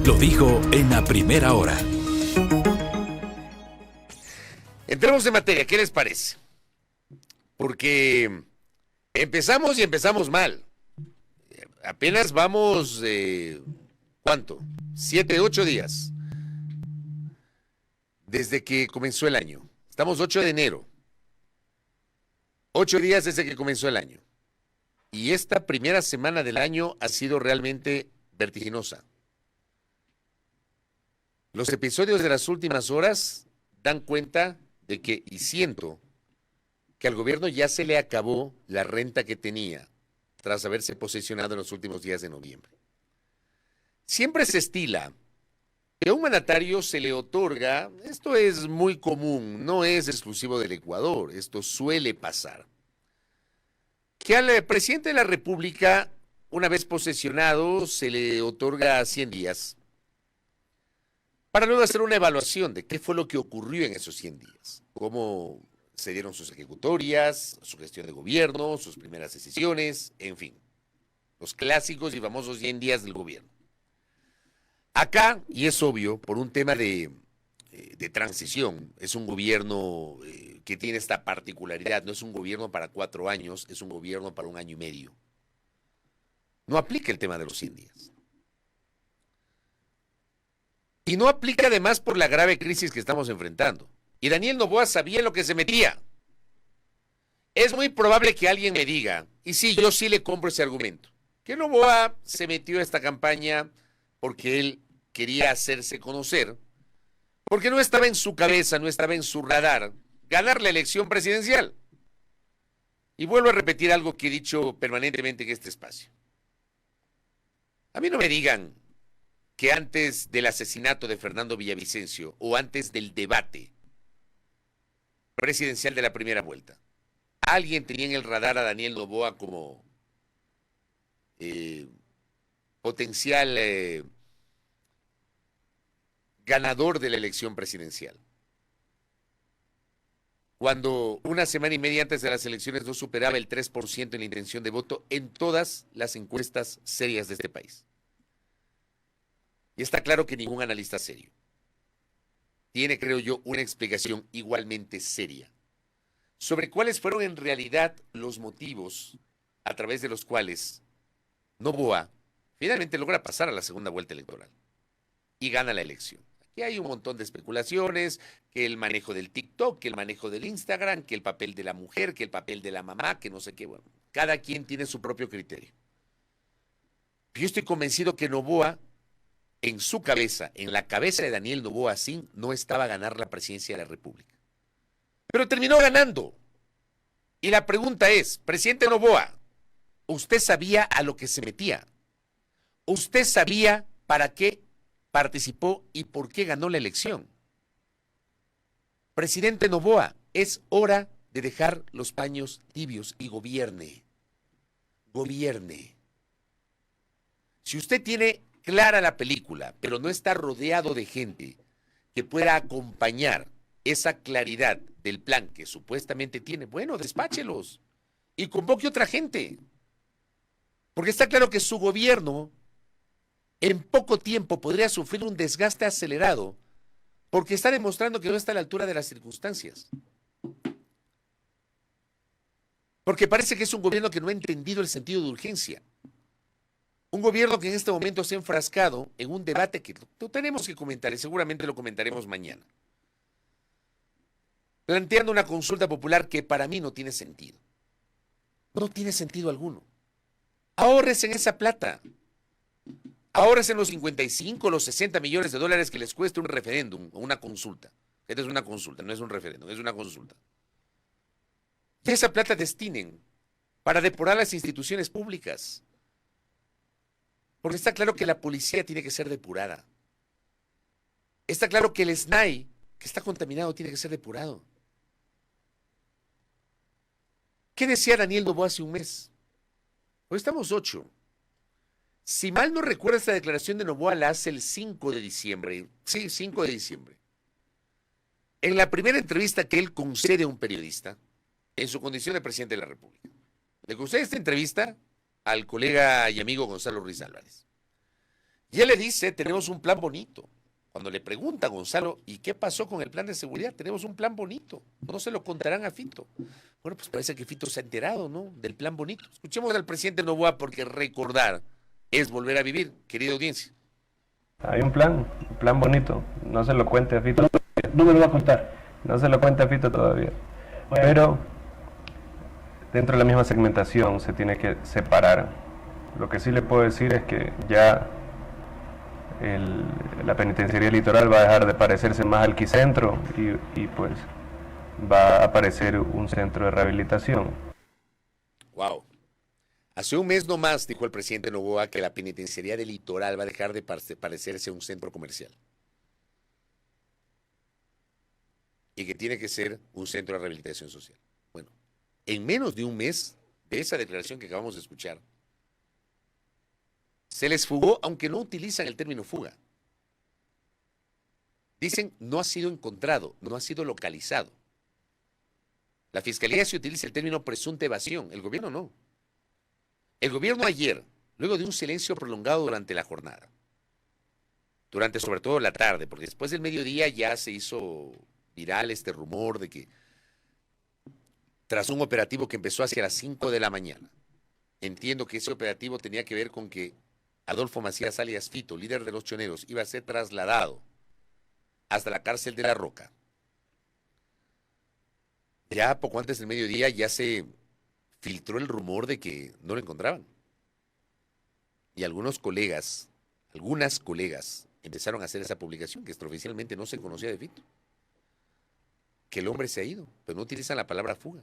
Lo dijo en la primera hora. Entremos en materia, ¿qué les parece? Porque empezamos y empezamos mal. Apenas vamos, ¿cuánto? 7, 8 días desde que comenzó el año. Estamos 8 de enero. 8 días desde que comenzó el año. Y esta primera semana del año ha sido realmente vertiginosa. Los episodios de las últimas horas dan cuenta de que, y siento, que al gobierno ya se le acabó la renta que tenía tras haberse posesionado en los últimos días de noviembre. Siempre se estila que a un mandatario se le otorga, esto es muy común, no es exclusivo del Ecuador, esto suele pasar, que al presidente de la República, una vez posesionado, se le otorga 100 días para luego hacer una evaluación de qué fue lo que ocurrió en esos 100 días, cómo se dieron sus ejecutorias, su gestión de gobierno, sus primeras decisiones, en fin, los clásicos y famosos 100 días del gobierno. Acá, y es obvio, por un tema de transición, es un gobierno que tiene esta particularidad, no es un gobierno para 4 años, es un gobierno para 1 año y medio. No aplica el tema de los 100 días. Y no aplica además por la grave crisis que estamos enfrentando. Y Daniel Noboa sabía en lo que se metía. Es muy probable que alguien me diga, y sí, yo sí le compro ese argumento, que Noboa se metió a esta campaña porque él quería hacerse conocer, porque no estaba en su cabeza, no estaba en su radar ganar la elección presidencial. Y vuelvo a repetir algo que he dicho permanentemente en este espacio. A mí no me digan que antes del asesinato de Fernando Villavicencio o antes del debate presidencial de la primera vuelta, alguien tenía en el radar a Daniel Noboa como potencial ganador de la elección presidencial. Cuando 1 semana y media antes de las elecciones no superaba el 3% en la intención de voto en todas las encuestas serias de este país. Y está claro que ningún analista serio tiene, creo yo, una explicación igualmente seria sobre cuáles fueron en realidad los motivos a través de los cuales Noboa finalmente logra pasar a la segunda vuelta electoral y gana la elección. Aquí hay un montón de especulaciones, que el manejo del TikTok, que el manejo del Instagram, que el papel de la mujer, que el papel de la mamá, que no sé qué. Bueno, cada quien tiene su propio criterio. Yo estoy convencido que Noboa, en su cabeza, en la cabeza de Daniel Noboa Sin, no estaba a ganar la presidencia de la República. Pero terminó ganando. Y la pregunta es, presidente Noboa, ¿usted sabía a lo que se metía? ¿Usted sabía para qué participó y por qué ganó la elección? Presidente Noboa, es hora de dejar los paños tibios y gobierne. Gobierne. Si usted tiene clara la película, pero no está rodeado de gente que pueda acompañar esa claridad del plan que supuestamente tiene, bueno, despáchelos y convoque otra gente. Porque está claro que su gobierno en poco tiempo podría sufrir un desgaste acelerado porque está demostrando que no está a la altura de las circunstancias. Porque parece que es un gobierno que no ha entendido el sentido de urgencia. Un gobierno que en este momento se ha enfrascado en un debate que tenemos que comentar y seguramente lo comentaremos mañana. Planteando una consulta popular que para mí no tiene sentido. No tiene sentido alguno. Ahórrese en esa plata. Ahórrese en los 55, los 60 millones de dólares que les cuesta un referéndum o una consulta. Esta es una consulta, no es un referéndum, es una consulta. Y esa plata destinen para depurar las instituciones públicas. Porque está claro que la policía tiene que ser depurada. Está claro que el SNAI, que está contaminado, tiene que ser depurado. ¿Qué decía Daniel Noboa hace un mes? Hoy estamos 8. Si mal no recuerdo, esta declaración de Noboa la hace el 5 de diciembre. Sí, 5 de diciembre. En la primera entrevista que él concede a un periodista, en su condición de presidente de la República, le concede esta entrevista al colega y amigo Gonzalo Ruiz Álvarez. Y él le dice, tenemos un plan bonito. Cuando le pregunta a Gonzalo, ¿y qué pasó con el plan de seguridad? Tenemos un plan bonito. No se lo contarán a Fito. Bueno, pues parece que Fito se ha enterado, ¿no? Del plan bonito. Escuchemos al presidente Noboa porque recordar es volver a vivir, querida audiencia. Hay un plan bonito. No se lo cuente a Fito. No me lo va a contar. No se lo cuente a Fito todavía. Bueno. Pero dentro de la misma segmentación se tiene que separar. Lo que sí le puedo decir es que ya la penitenciaría litoral va a dejar de parecerse más al Quicentro y pues va a aparecer un centro de rehabilitación. Wow. Hace un mes nomás dijo el presidente Noboa que la penitenciaría del litoral va a dejar de parecerse a un centro comercial. Y que tiene que ser un centro de rehabilitación social. Bueno, en menos de un mes de esa declaración que acabamos de escuchar, se les fugó, aunque no utilizan el término fuga. Dicen, no ha sido encontrado, no ha sido localizado. La Fiscalía sí utiliza el término presunta evasión, el gobierno no. El gobierno ayer, luego de un silencio prolongado durante la jornada, durante sobre todo la tarde, porque después del mediodía ya se hizo viral este rumor de que tras un operativo que empezó hacia las 5 de la mañana, entiendo que ese operativo tenía que ver con que Adolfo Macías alias Fito, líder de los choneros, iba a ser trasladado hasta la cárcel de La Roca. Ya poco antes del mediodía ya se filtró el rumor de que no lo encontraban. Y algunas colegas empezaron a hacer esa publicación que extraoficialmente no se conocía de Fito. Que el hombre se ha ido, pero no utilizan la palabra fuga.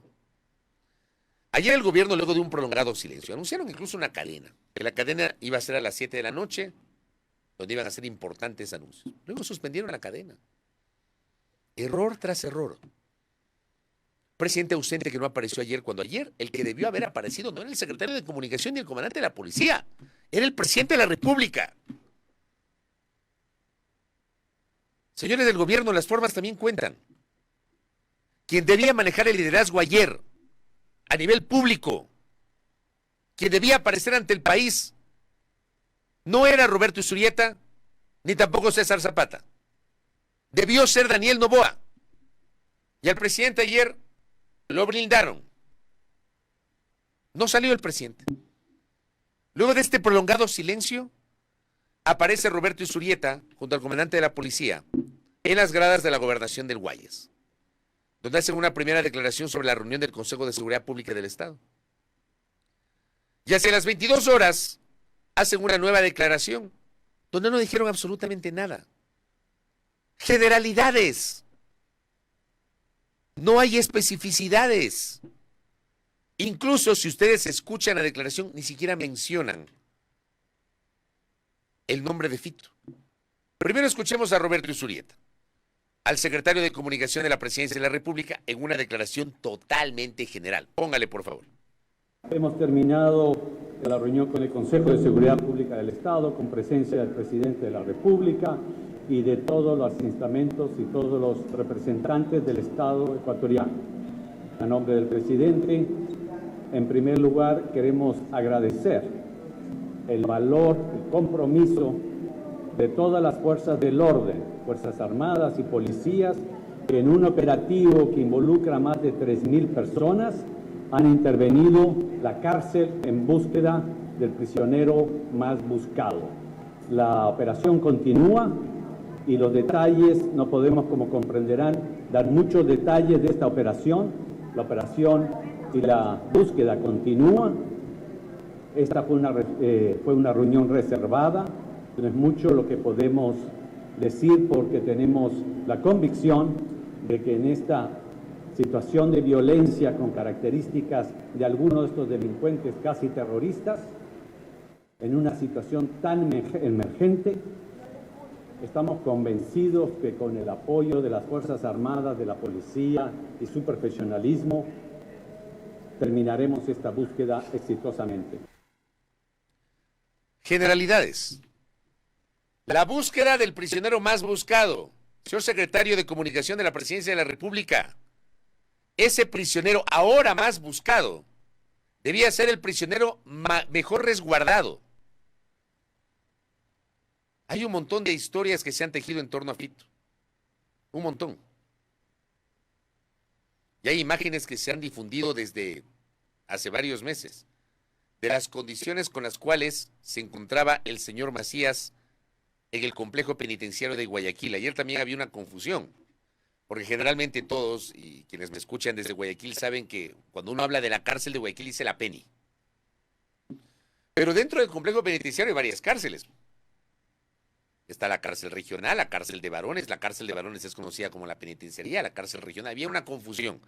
Ayer el gobierno, luego de un prolongado silencio, anunciaron incluso una cadena, que la cadena iba a ser a las 7 de la noche, donde iban a hacer importantes anuncios. Luego suspendieron la cadena. Error tras error. Presidente ausente que no apareció ayer, cuando ayer el que debió haber aparecido no era el secretario de Comunicación ni el comandante de la policía, era el presidente de la República. Señores del gobierno, las formas también cuentan. Quien debía manejar el liderazgo ayer, a nivel público, quien debía aparecer ante el país, no era Roberto Isurieta, ni tampoco César Zapata. Debió ser Daniel Noboa. Y al presidente ayer lo blindaron. No salió el presidente. Luego de este prolongado silencio, aparece Roberto Isurieta junto al comandante de la policía en las gradas de la gobernación del Guayas, donde hacen una primera declaración sobre la reunión del Consejo de Seguridad Pública del Estado. Y hacia las 22 horas hacen una nueva declaración, donde no dijeron absolutamente nada. Generalidades. No hay especificidades. Incluso si ustedes escuchan la declaración, ni siquiera mencionan el nombre de Fito. Primero escuchemos a Roberto Isurieta, al secretario de Comunicación de la Presidencia de la República, en una declaración totalmente general. Póngale, por favor. Hemos terminado la reunión con el Consejo de Seguridad Pública del Estado, con presencia del presidente de la República y de todos los estamentos y todos los representantes del Estado ecuatoriano. A nombre del presidente, en primer lugar, queremos agradecer el valor, el compromiso de todas las fuerzas del orden, Fuerzas Armadas y policías, que en un operativo que involucra a más de 3.000 personas, han intervenido la cárcel en búsqueda del prisionero más buscado. La operación continúa y los detalles, no podemos, como comprenderán, dar muchos detalles de esta operación. La operación y la búsqueda continúa. Esta fue una reunión reservada, no es mucho lo que podemos decir porque tenemos la convicción de que en esta situación de violencia con características de algunos de estos delincuentes casi terroristas, en una situación tan emergente, estamos convencidos que con el apoyo de las Fuerzas Armadas, de la policía y su profesionalismo, terminaremos esta búsqueda exitosamente. Generalidades. La búsqueda del prisionero más buscado. Señor secretario de Comunicación de la Presidencia de la República, ese prisionero ahora más buscado debía ser el prisionero mejor resguardado. Hay un montón de historias que se han tejido en torno a Fito. Un montón. Y hay imágenes que se han difundido desde hace varios meses de las condiciones con las cuales se encontraba el señor Macías en el complejo penitenciario de Guayaquil. Ayer también había una confusión, porque generalmente todos, y quienes me escuchan desde Guayaquil, saben que cuando uno habla de la cárcel de Guayaquil dice la Peni. Pero dentro del complejo penitenciario hay varias cárceles. Está la cárcel regional, la cárcel de varones. La cárcel de varones es conocida como la penitenciaría, la cárcel regional. Había una confusión.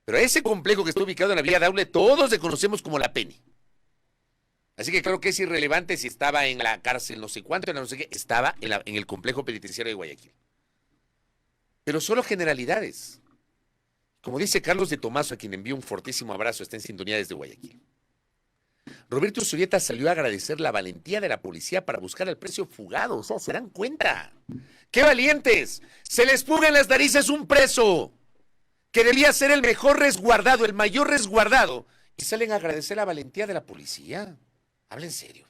Pero ese complejo que está ubicado en la Vía Daule, todos le conocemos como la Peni. Así que creo que es irrelevante si estaba en la cárcel no sé cuánto, no sé qué, estaba en el complejo penitenciario de Guayaquil. Pero solo generalidades. Como dice Carlos de Tomaso, a quien envío un fortísimo abrazo, está en sintonía desde Guayaquil. Roberto Zurieta salió a agradecer la valentía de la policía para buscar al preso fugado. O sea, ¿se dan cuenta? ¡Qué valientes! Se les fuga en las narices un preso que debía ser el mejor resguardado, el mayor resguardado, y salen a agradecer la valentía de la policía. Habla en serio.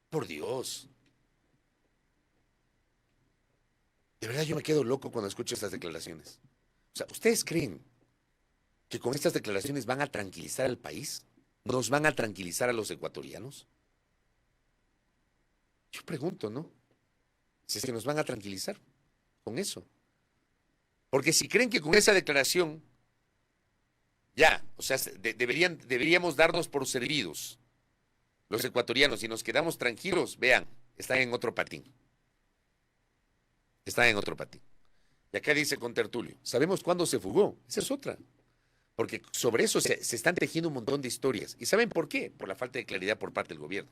Por Dios. De verdad yo me quedo loco cuando escucho estas declaraciones. O sea, ¿ustedes creen que con estas declaraciones van a tranquilizar al país? ¿Nos van a tranquilizar a los ecuatorianos? Yo pregunto, ¿no? Si es que nos van a tranquilizar con eso. Porque si creen que con esa declaración, ya, o sea, deberíamos darnos por servidos los ecuatorianos y nos quedamos tranquilos, vean, están en otro patín. Están en otro patín. Y acá dice con Tertulio, ¿sabemos cuándo se fugó? Esa es otra. Porque sobre eso se están tejiendo un montón de historias. ¿Y saben por qué? Por la falta de claridad por parte del gobierno.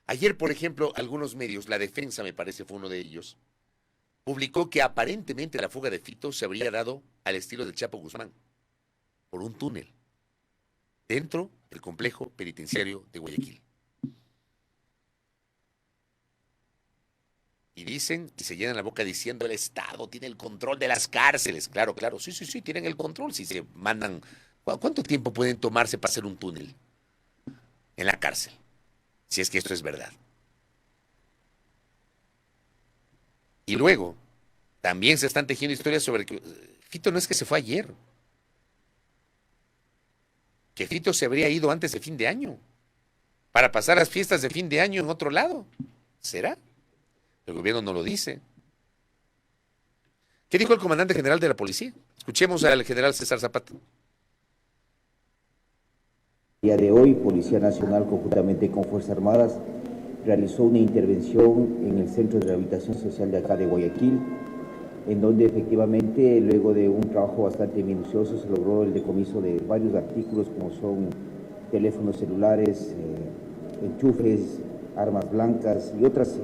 Ayer, por ejemplo, algunos medios, La Defensa me parece fue uno de ellos, publicó que aparentemente la fuga de Fito se habría dado al estilo del Chapo Guzmán, por un túnel, dentro del complejo penitenciario de Guayaquil. Y dicen, y se llenan la boca diciendo, el Estado tiene el control de las cárceles. Claro, claro, sí, tienen el control. Si se mandan, ¿cuánto tiempo pueden tomarse para hacer un túnel en la cárcel? Si es que esto es verdad. Y luego, también se están tejiendo historias sobre que Fito no es que se fue ayer. Que Fito se habría ido antes de fin de año, para pasar las fiestas de fin de año en otro lado. ¿Será? El gobierno no lo dice. ¿Qué dijo el comandante general de la policía? Escuchemos al general César Zapata. El día de hoy, Policía Nacional, conjuntamente con Fuerzas Armadas, realizó una intervención en el Centro de Rehabilitación Social de acá de Guayaquil, en donde efectivamente, luego de un trabajo bastante minucioso, se logró el decomiso de varios artículos, como son teléfonos celulares, enchufes, armas blancas y otros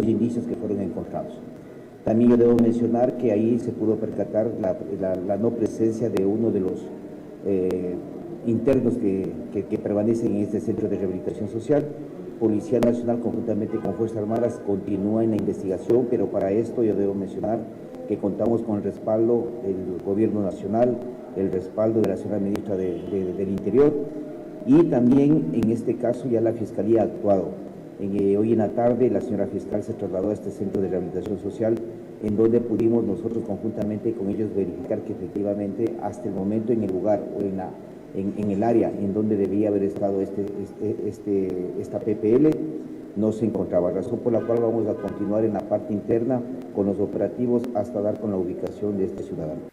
indicios que fueron encontrados. También yo debo mencionar que ahí se pudo percatar la no presencia de uno de los internos que permanecen en este centro de rehabilitación social. Policía Nacional, conjuntamente con Fuerzas Armadas, continúa en la investigación, pero para esto yo debo mencionar que contamos con el respaldo del Gobierno Nacional, el respaldo de la señora Ministra del Interior, y también en este caso ya la Fiscalía ha actuado. Hoy en la tarde la señora fiscal se trasladó a este centro de rehabilitación social, en donde pudimos nosotros conjuntamente con ellos verificar que efectivamente hasta el momento en el lugar o en el área en donde debía haber estado esta PPL no se encontraba, razón por la cual vamos a continuar en la parte interna con los operativos hasta dar con la ubicación de este ciudadano.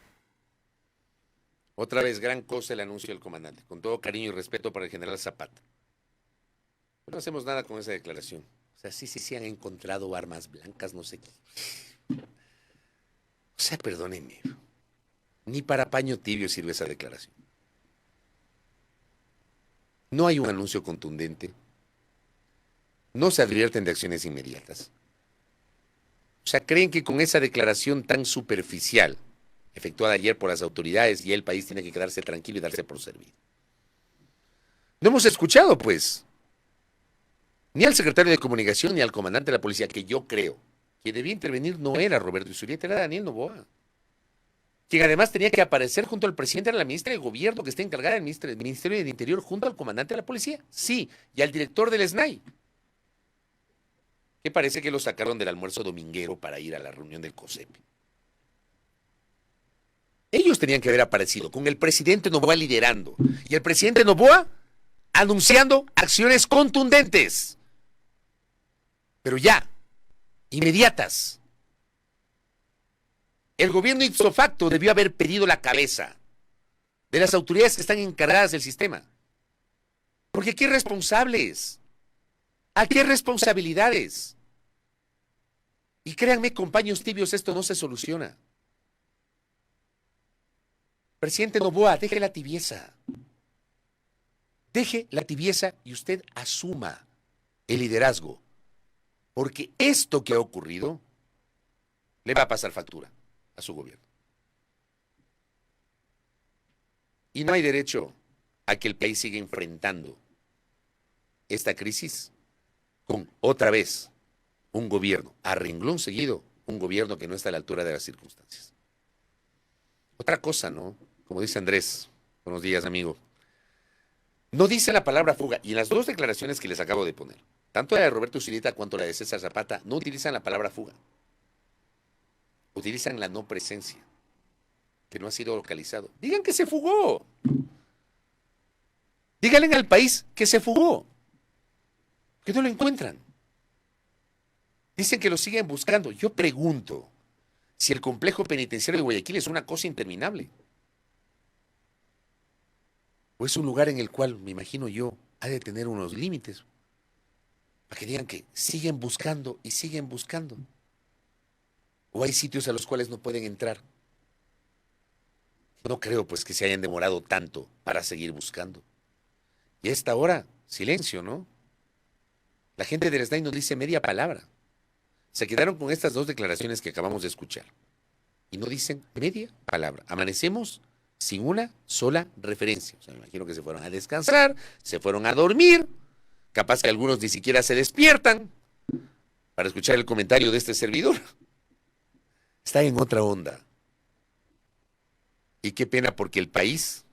Otra vez, gran cosa el anuncio del comandante, con todo cariño y respeto para el general Zapata. No hacemos nada con esa declaración. O sea, sí han encontrado armas blancas, no sé qué. O sea, perdónenme, ni para paño tibio sirve esa declaración. No hay un anuncio contundente. No se advierten de acciones inmediatas. O sea, creen que con esa declaración tan superficial efectuada ayer por las autoridades y el país tiene que quedarse tranquilo y darse por servido. No hemos escuchado, pues, ni al secretario de Comunicación ni al comandante de la policía, que yo creo que debía intervenir no era Roberto Zurieta, era Daniel Noboa, quien además tenía que aparecer junto al presidente de la ministra de Gobierno, que está encargada del Ministerio del Interior, junto al comandante de la policía, sí, y al director del SNAI. que parece que lo sacaron del almuerzo dominguero para ir a la reunión del COSEP. Ellos tenían que haber aparecido con el presidente Noboa liderando y el presidente Noboa anunciando acciones contundentes, pero ya, inmediatas. El gobierno ipso facto debió haber pedido la cabeza de las autoridades que están encargadas del sistema. Porque aquí hay responsables, aquí hay responsabilidades. Y créanme, compañeros tibios, esto no se soluciona. Presidente Noboa, deje la tibieza. Deje la tibieza y usted asuma el liderazgo. Porque esto que ha ocurrido le va a pasar factura a su gobierno. Y no hay derecho a que el país siga enfrentando esta crisis con otra vez un gobierno, a renglón seguido, un gobierno que no está a la altura de las circunstancias. Otra cosa, ¿no? Como dice Andrés, buenos días, amigo. No dice la palabra fuga, y en las dos declaraciones que les acabo de poner, tanto la de Roberto Zurita cuanto la de César Zapata, no utilizan la palabra fuga. Utilizan la no presencia, que no ha sido localizado. Digan que se fugó. Díganle al país que se fugó, que no lo encuentran. Dicen que lo siguen buscando. Yo pregunto si el complejo penitenciario de Guayaquil es una cosa interminable. O es un lugar en el cual, me imagino yo, ha de tener unos límites. Para que digan que siguen buscando y siguen buscando. O hay sitios a los cuales no pueden entrar. No creo pues que se hayan demorado tanto para seguir buscando. Y a esta hora, silencio, ¿no? La gente del SNAI nos dice media palabra. Se quedaron con estas dos declaraciones que acabamos de escuchar. Y no dicen media palabra. Amanecemos sin una sola referencia. O sea, me imagino que se fueron a descansar, se fueron a dormir. Capaz que algunos ni siquiera se despiertan para escuchar el comentario de este servidor. Está en otra onda. Y qué pena porque el país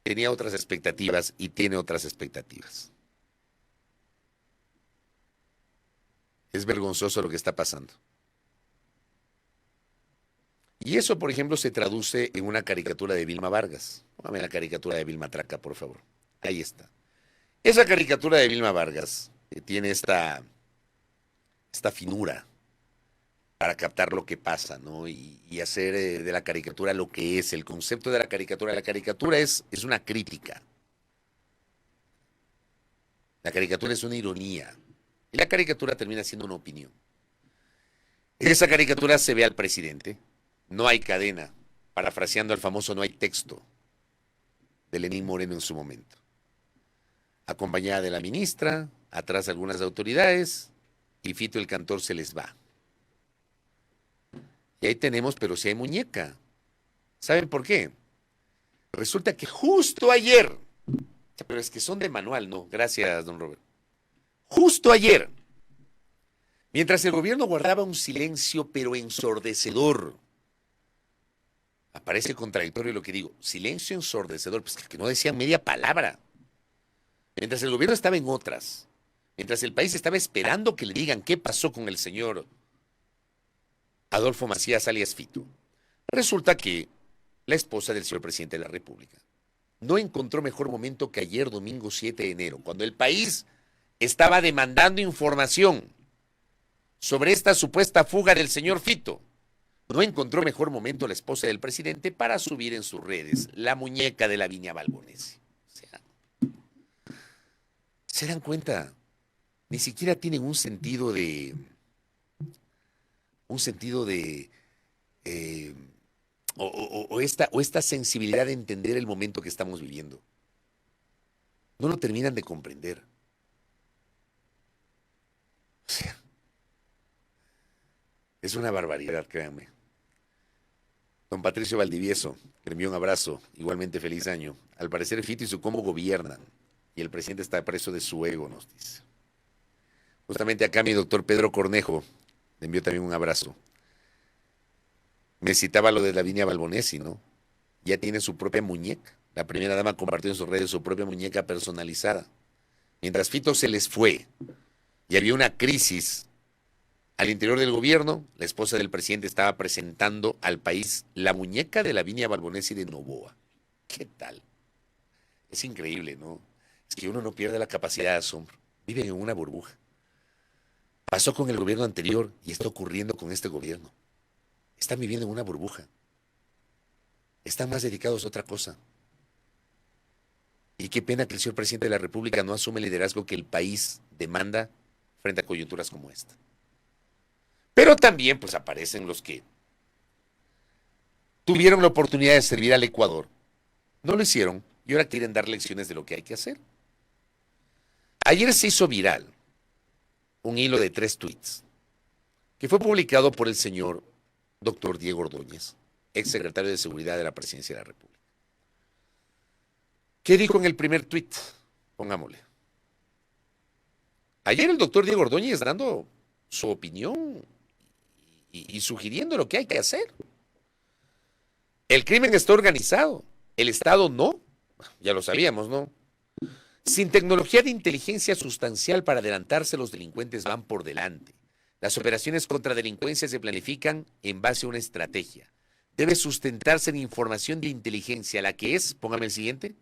tenía otras expectativas y tiene otras expectativas. Es vergonzoso lo que está pasando. Y eso, por ejemplo, se traduce en una caricatura de Vilma Vargas. Póngame la caricatura de Vilma Traca, por favor. Ahí está. Esa caricatura de Vilma Vargas tiene esta finura para captar lo que pasa, ¿no? Y hacer de la caricatura lo que es. El concepto de la caricatura. La caricatura es una crítica. La caricatura es una ironía. Y la caricatura termina siendo una opinión. En esa caricatura se ve al presidente. No hay cadena. Parafraseando al famoso no hay texto de Lenín Moreno en su momento. Acompañada de la ministra, atrás algunas autoridades, y Fito el cantor se les va. Y ahí tenemos, pero si hay muñeca. ¿Saben por qué? Resulta que justo ayer, pero es que son de manual, ¿no? Gracias, don Robert. Justo ayer, mientras el gobierno guardaba un silencio pero ensordecedor, aparece contradictorio lo que digo, silencio ensordecedor, pues que no decían media palabra. Mientras el gobierno estaba en otras, mientras el país estaba esperando que le digan qué pasó con el señor Adolfo Macías alias Fito, resulta que la esposa del señor presidente de la República no encontró mejor momento que ayer, domingo 7 de enero, cuando el país estaba demandando información sobre esta supuesta fuga del señor Fito. No encontró mejor momento la esposa del presidente para subir en sus redes la muñeca de Lavinia Balbonesi. O sea, ¿se dan cuenta? Ni siquiera tienen un sentido de esta sensibilidad de entender el momento que estamos viviendo. No lo terminan de comprender. O sea, es una barbaridad, créanme. Don Patricio Valdivieso, le envío un abrazo, igualmente feliz año. Al parecer Fito y su combo gobiernan y el presidente está preso de su ego, nos dice. Justamente acá mi doctor Pedro Cornejo, le envío también un abrazo. Me citaba lo de Lavinia Balbonesi, ¿no? Ya tiene su propia muñeca. La primera dama compartió en sus redes su propia muñeca personalizada. mientras Fito se les fue y había una crisis al interior del gobierno, la esposa del presidente estaba presentando al país la muñeca de Lavinia Balbonesi de Noboa. ¿Qué tal? Es increíble, ¿no? Es que uno no pierde la capacidad de asombro. Viven en una burbuja. Pasó con el gobierno anterior y está ocurriendo con este gobierno. Están viviendo en una burbuja. Están más dedicados a otra cosa. Y qué pena que el señor presidente de la República no asume el liderazgo que el país demanda frente a coyunturas como esta. Pero también pues aparecen los que tuvieron la oportunidad de servir al Ecuador, no lo hicieron y ahora quieren dar lecciones de lo que hay que hacer. Ayer se hizo viral un hilo de 3 tweets que fue publicado por el señor doctor Diego Ordóñez, ex secretario de Seguridad de la Presidencia de la República. ¿Qué dijo en el primer tweet? Pongámosle. Ayer el doctor Diego Ordóñez dando su opinión y sugiriendo lo que hay que hacer. El crimen está organizado, el Estado no, ya lo sabíamos, ¿no? Sin tecnología de inteligencia sustancial para adelantarse, los delincuentes van por delante. Las operaciones contra delincuencia se planifican en base a una estrategia. Debe sustentarse en información de inteligencia, la que es, póngame el siguiente.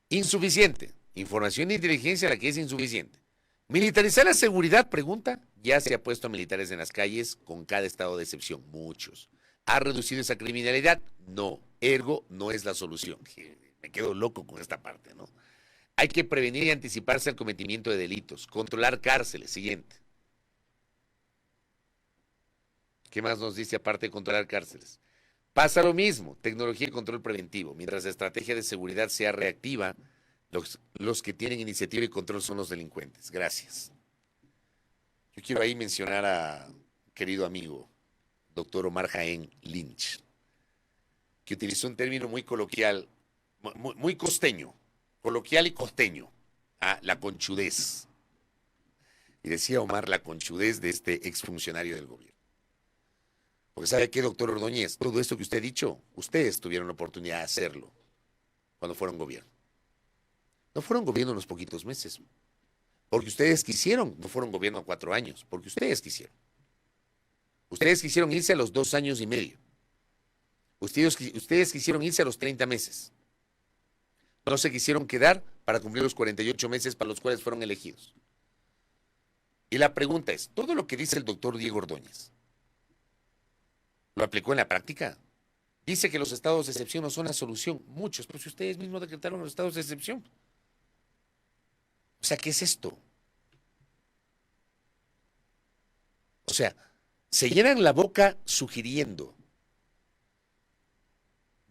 Insuficiente. Información de inteligencia, la que es insuficiente. ¿Militarizar la seguridad? Pregunta. Ya se ha puesto a militares en las calles con cada estado de excepción. Muchos. ¿Ha reducido esa criminalidad? No. Ergo, no es la solución. Me quedo loco con esta parte, ¿no? Hay que prevenir y anticiparse al cometimiento de delitos. Controlar cárceles. Siguiente. ¿Qué más nos dice aparte de controlar cárceles? Pasa lo mismo. Tecnología y control preventivo. Mientras la estrategia de seguridad sea reactiva, los que tienen iniciativa y control son los delincuentes. Gracias. Yo quiero ahí mencionar a querido amigo, doctor Omar Jaén Lynch, que utilizó un término muy coloquial, muy costeño, coloquial y costeño, la conchudez. Y decía Omar la conchudez de este exfuncionario del gobierno. Porque ¿sabe qué, doctor Ordóñez? Todo esto que usted ha dicho, ustedes tuvieron la oportunidad de hacerlo cuando fueron gobierno. No fueron gobierno unos poquitos meses, porque ustedes quisieron, no fueron gobierno 4 años, porque ustedes quisieron. Ustedes quisieron irse a los 2 años y medio. Ustedes quisieron irse a los 30 meses. No se quisieron quedar para cumplir los 48 meses para los cuales fueron elegidos. Y la pregunta es, ¿todo lo que dice el doctor Diego Ordóñez lo aplicó en la práctica? Dice que los estados de excepción no son la solución. Muchos, pero si ustedes mismos decretaron los estados de excepción. O sea, ¿qué es esto? O sea, se llenan la boca sugiriendo,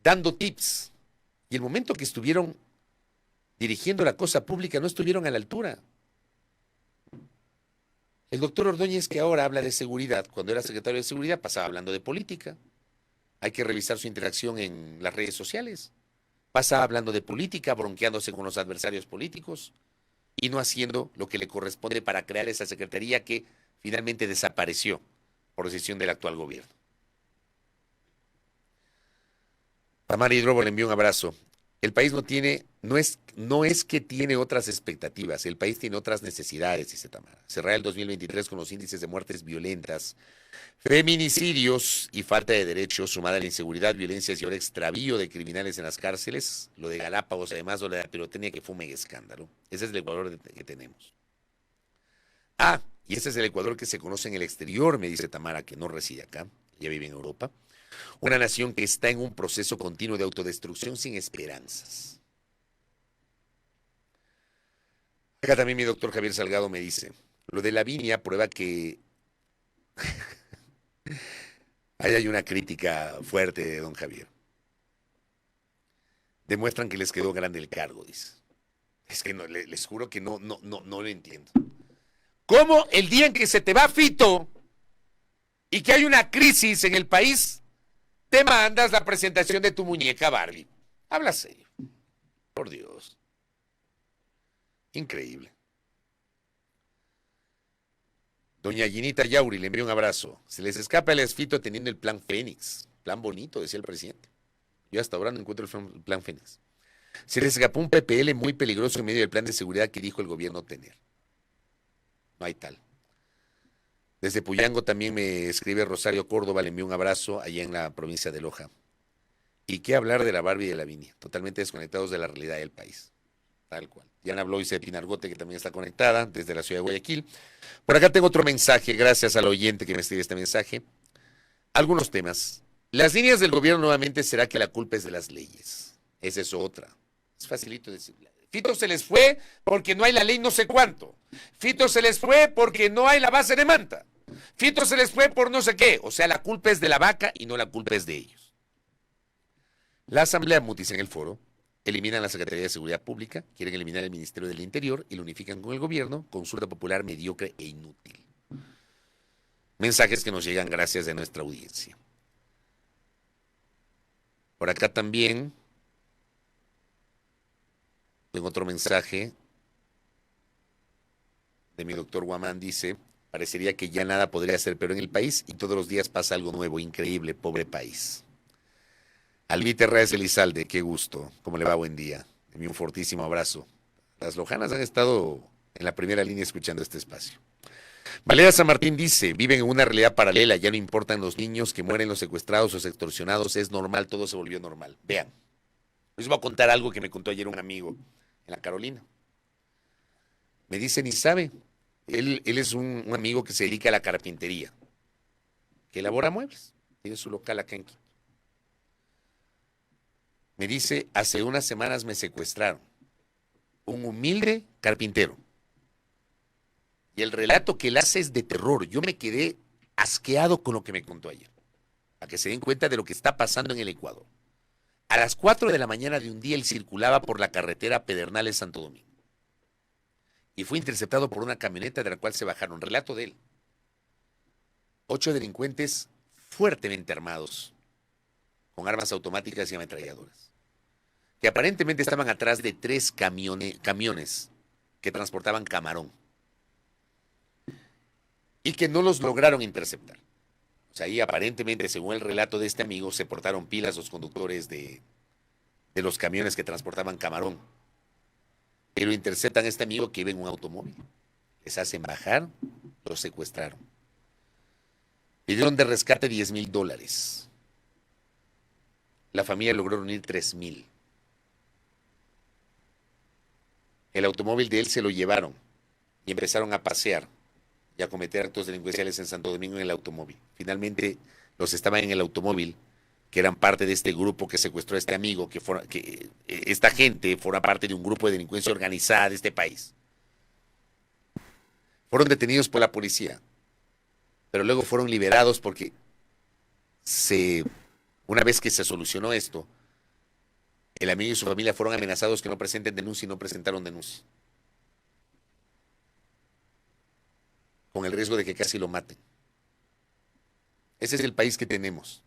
dando tips, y el momento que estuvieron dirigiendo la cosa pública no estuvieron a la altura. El doctor Ordóñez, que ahora habla de seguridad, cuando era secretario de Seguridad pasaba hablando de política. Hay que revisar su interacción en las redes sociales. Pasaba hablando de política, bronqueándose con los adversarios políticos y no haciendo lo que le corresponde para crear esa secretaría que finalmente desapareció por decisión del actual gobierno. Tamara Hidrobo le envió un abrazo. El país no es que tiene otras expectativas, el país tiene otras necesidades, dice Tamara. Cerrar el 2023 con los índices de muertes violentas, feminicidios y falta de derechos, sumada a la inseguridad, violencias y ahora extravío de criminales en las cárceles, lo de Galápagos, además lo de la pirotecnia que fue un mega escándalo. Ese es el Ecuador que tenemos. Y ese es el Ecuador que se conoce en el exterior, me dice Tamara, que no reside acá, ella vive en Europa. Una nación que está en un proceso continuo de autodestrucción sin esperanzas. Acá también mi doctor Javier Salgado me dice, lo de Lavinia prueba que ahí hay una crítica fuerte de don Javier. Demuestran que les quedó grande el cargo, dice. Es que no, les juro que no lo entiendo. ¿Cómo el día en que se te va Fito y que hay una crisis en el país, te mandas la presentación de tu muñeca Barbie? Habla serio. Por Dios. Increíble. Doña Ginita Yauri le envió un abrazo. Se les escapa el Fito teniendo el plan Fénix. Plan bonito, decía el presidente. Yo hasta ahora no encuentro el plan Fénix. Se les escapó un PPL muy peligroso en medio del plan de seguridad que dijo el gobierno tener. No hay tal. Desde Puyango también me escribe Rosario Córdoba, le envío un abrazo allá en la provincia de Loja. ¿Y qué hablar de la Barbie y de la Viña? Totalmente desconectados de la realidad del país. Tal cual. Diana Blois de Pinargote, que también está conectada desde la ciudad de Guayaquil. Por acá tengo otro mensaje, gracias al oyente que me escribe este mensaje. Algunos temas. Las líneas del gobierno nuevamente será que la culpa es de las leyes. Esa es otra. Es facilito decir. Fito se les fue porque no hay la ley no sé cuánto. Fito se les fue porque no hay la base de Manta. Fito se les fue por no sé qué. O sea, la culpa es de la vaca y no la culpa es de ellos. La Asamblea Mutis en el foro eliminan la Secretaría de Seguridad Pública, quieren eliminar el Ministerio del Interior y lo unifican con el gobierno, consulta popular mediocre e inútil. Mensajes que nos llegan gracias de nuestra audiencia. Por acá también tengo otro mensaje de mi doctor Guamán, dice, parecería que ya nada podría ser peor en el país y todos los días pasa algo nuevo, increíble, pobre país. Alvite Reyes Elizalde, qué gusto, ¿cómo le va? Buen día. Un fortísimo abrazo. Las lojanas han estado en la primera línea escuchando este espacio. Valeria San Martín dice, viven en una realidad paralela, ya no importan los niños que mueren, los secuestrados o extorsionados, es normal, todo se volvió normal. Vean, les voy a contar algo que me contó ayer un amigo en la Carolina. Me dice, ni sabe, él es un amigo que se dedica a la carpintería, que elabora muebles, tiene su local acá en Quito. Me dice, hace unas semanas me secuestraron, un humilde carpintero. Y el relato que él hace es de terror. Yo me quedé asqueado con lo que me contó ayer. Para que se den cuenta de lo que está pasando en el Ecuador. A las 4 de la mañana de un día él circulaba por la carretera Pedernales-Santo Domingo. Y fue interceptado por una camioneta de la cual se bajaron. Relato de él. 8 delincuentes fuertemente armados, con armas automáticas y ametralladoras, que aparentemente estaban atrás de 3 camiones que transportaban camarón y que no los lograron interceptar. O sea, ahí aparentemente, según el relato de este amigo, se portaron pilas los conductores de los camiones que transportaban camarón. Pero interceptan a este amigo que iba en un automóvil. Les hacen bajar, los secuestraron. Pidieron de rescate $10,000. La familia logró reunir 3,000. El automóvil de él se lo llevaron y empezaron a pasear y a cometer actos delincuenciales en Santo Domingo en el automóvil. Finalmente, los estaban en el automóvil, que eran parte de este grupo que secuestró a este amigo, que esta gente forma parte de un grupo de delincuencia organizada de este país. Fueron detenidos por la policía, pero luego fueron liberados porque una vez que se solucionó esto, el amigo y su familia fueron amenazados que no presenten denuncia y no presentaron denuncia, con el riesgo de que casi lo maten. Ese es el país que tenemos.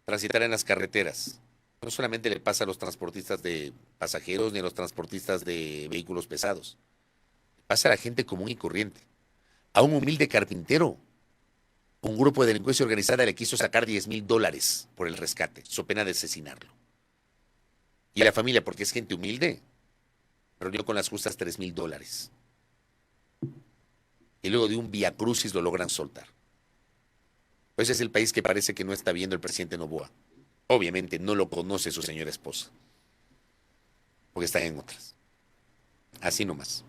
Transitar en las carreteras no solamente le pasa a los transportistas de pasajeros ni a los transportistas de vehículos pesados. Pasa a la gente común y corriente. A un humilde carpintero, un grupo de delincuencia organizada le quiso sacar $10,000 por el rescate, so pena de asesinarlo. Y a la familia, porque es gente humilde, reunió con las justas $3,000. Y luego de un viacrucis lo logran soltar. Pues es el país que parece que no está viendo el presidente Noboa. Obviamente no lo conoce su señora esposa, porque están en otras. Así nomás.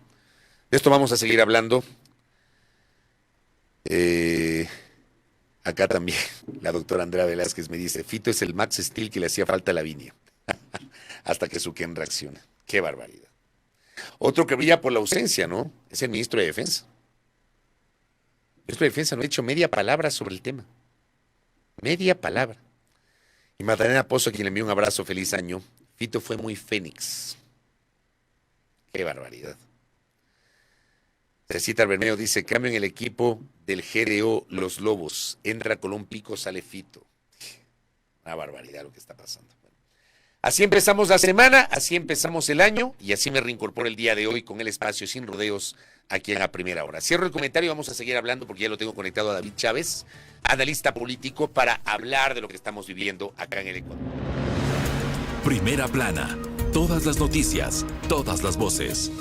De esto vamos a seguir hablando. Acá también la doctora Andrea Velázquez me dice, Fito es el Max Steel que le hacía falta a Lavinia. Hasta que Suquén reacciona. Qué barbaridad. Otro que brilla por la ausencia, ¿no? Es el ministro de Defensa. El ministro de Defensa no ha dicho media palabra sobre el tema. Media palabra. Y Magdalena Pozo, a quien le envío un abrazo, feliz año. Fito fue muy fénix. Qué barbaridad. Cecita Bermeo dice, cambio en el equipo del GDO Los Lobos. Entra Colón Pico, sale Fito. Una barbaridad lo que está pasando. Así empezamos la semana, así empezamos el año y así me reincorporo el día de hoy con el espacio Sin Rodeos aquí en la primera hora. Cierro el comentario y vamos a seguir hablando porque ya lo tengo conectado a David Chávez, analista político, para hablar de lo que estamos viviendo acá en el Ecuador. Primera Plana. Todas las noticias, todas las voces.